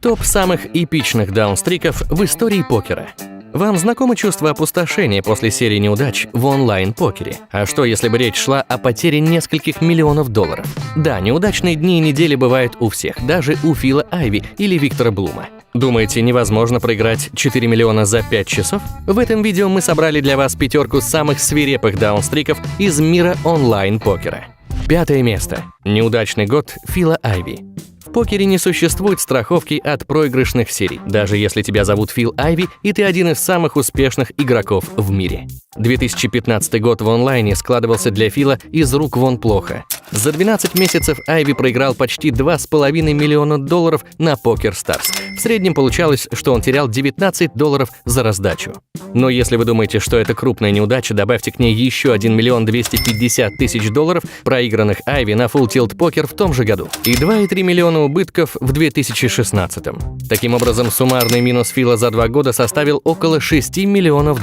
Топ самых эпичных даунстриков в истории покера. Вам знакомо чувство опустошения после серии неудач в онлайн-покере? А что, если бы речь шла о потере нескольких миллионов долларов? Да, неудачные дни и недели бывают у всех, даже у Фила Айви или Виктора Блума. Думаете, невозможно проиграть 4 миллиона за 5 часов? В этом видео мы собрали для вас пятерку самых свирепых даунстриков из мира онлайн-покера. 5 место. Неудачный год Фила Айви. В покере не существует страховки от проигрышных серий, даже если тебя зовут Фил Айви и ты один из самых успешных игроков в мире. 2015 год в онлайне складывался для Фила из рук вон плохо. За 12 месяцев Айви проиграл почти $2,5 миллиона на PokerStars. В среднем получалось, что он терял $19 за раздачу. Но если вы думаете, что это крупная неудача, добавьте к ней еще $1 250 000, проигранных Айви на Full Tilt Poker в том же году, и 2,3 миллиона убытков в 2016. Таким образом, суммарный минус Фила за 2 года составил около $6 миллионов.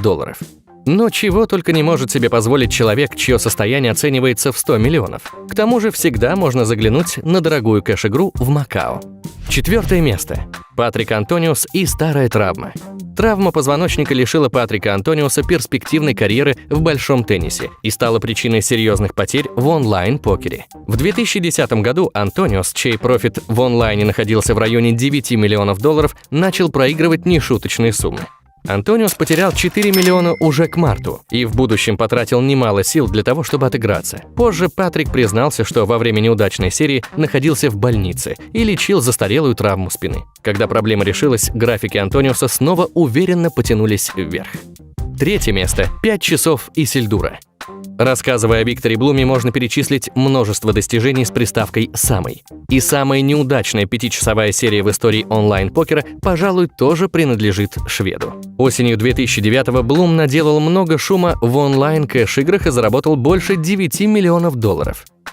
Но чего только не может себе позволить человек, чье состояние оценивается в 100 миллионов. К тому же всегда можно заглянуть на дорогую кэш-игру в Макао. 4 место. Патрик Антониус и старая травма. Травма позвоночника лишила Патрика Антониуса перспективной карьеры в большом теннисе и стала причиной серьезных потерь в онлайн-покере. В 2010 году Антониус, чей профит в онлайне находился в районе $9 миллионов, начал проигрывать нешуточные суммы. Антониус потерял 4 миллиона уже к марту и в будущем потратил немало сил для того, чтобы отыграться. Позже Патрик признался, что во время неудачной серии находился в больнице и лечил застарелую травму спины. Когда проблема решилась, графики Антониуса снова уверенно потянулись вверх. 3 место. 5 часов Исильдура. Рассказывая о Викторе Блуме, можно перечислить множество достижений с приставкой «самый». И самая неудачная 5-часовая серия в истории онлайн-покера, пожалуй, тоже принадлежит шведу. Осенью 2009-го Блум наделал много шума в онлайн-кэш-играх и заработал больше $9 миллионов.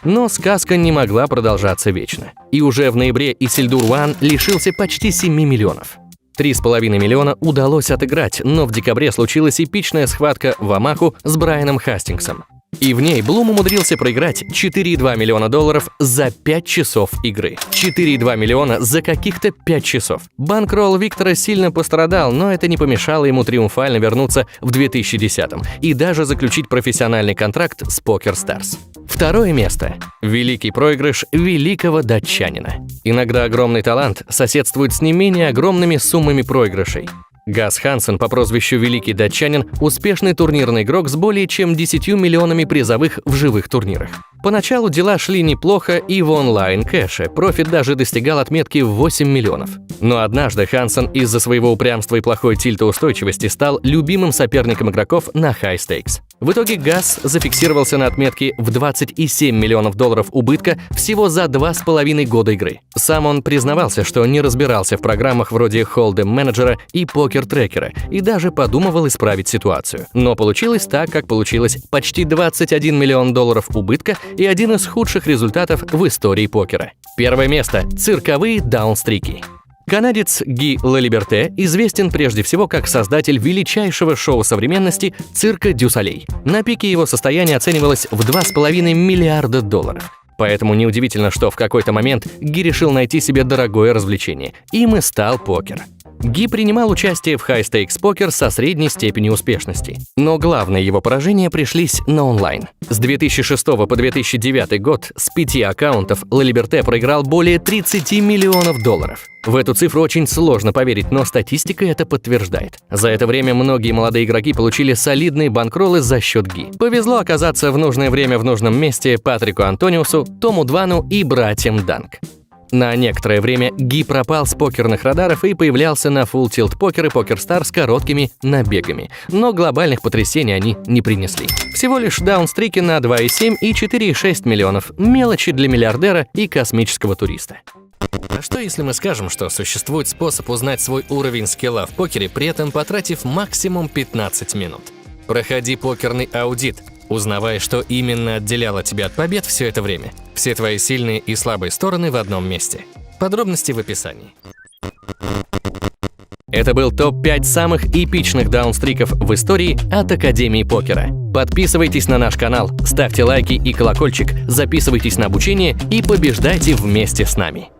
Но сказка не могла продолжаться вечно. И уже в ноябре Исильдур One лишился почти 7 миллионов. 3,5 миллиона удалось отыграть, но в декабре случилась эпичная схватка в Омаху с Брайаном Хастингсом. И в ней Блум умудрился проиграть $4,2 миллиона за 5 часов игры. 4,2 миллиона за каких-то 5 часов. Банкролл Виктора сильно пострадал, но это не помешало ему триумфально вернуться в 2010-м и даже заключить профессиональный контракт с PokerStars. 2 место. Великий проигрыш великого датчанина. Иногда огромный талант соседствует с не менее огромными суммами проигрышей. Гас Хансен по прозвищу Великий датчанин – успешный турнирный игрок с более чем 10 миллионами призовых в живых турнирах. Поначалу дела шли неплохо и в онлайн-кэше, профит даже достигал отметки в 8 миллионов. Но однажды Хансен из-за своего упрямства и плохой тильтоустойчивости стал любимым соперником игроков на High Stakes. В итоге Гас зафиксировался на отметке в $27 миллионов убытка всего за 2,5 года игры. Сам он признавался, что не разбирался в программах вроде Hold'em Manager и покер-трекера и даже подумывал исправить ситуацию. Но получилось так, как получилось: почти $21 миллион убытка и один из худших результатов в истории покера. 1 место. Цирковые даунстрики. Канадец Ги Лалиберте известен прежде всего как создатель величайшего шоу современности «Цирка дю Солей». На пике его состояние оценивалось в $2,5 миллиарда. Поэтому неудивительно, что в какой-то момент Ги решил найти себе дорогое развлечение. Им и стал покер. Ги принимал участие в High Stakes Poker со средней степенью успешности. Но главные его поражения пришлись на онлайн. С 2006 по 2009 год с 5 аккаунтов Лалиберте проиграл более $30 миллионов. В эту цифру очень сложно поверить, но статистика это подтверждает. За это время многие молодые игроки получили солидные банкроллы за счет Ги. Повезло оказаться в нужное время в нужном месте Патрику Антониусу, Тому Двану и братьям Данк. На некоторое время Ги пропал с покерных радаров и появлялся на Full Tilt Poker и PokerStars с короткими набегами, но глобальных потрясений они не принесли. Всего лишь даунстрики на 2,7 и 4,6 миллионов, мелочи для миллиардера и космического туриста. А что если мы скажем, что существует способ узнать свой уровень скилла в покере, при этом потратив максимум 15 минут? Проходи покерный аудит, узнавая, что именно отделяло тебя от побед все это время. Все твои сильные и слабые стороны в одном месте. Подробности в описании. Это был топ-5 самых эпичных даунстриков в истории от Академии покера. Подписывайтесь на наш канал, ставьте лайки и колокольчик, записывайтесь на обучение и побеждайте вместе с нами.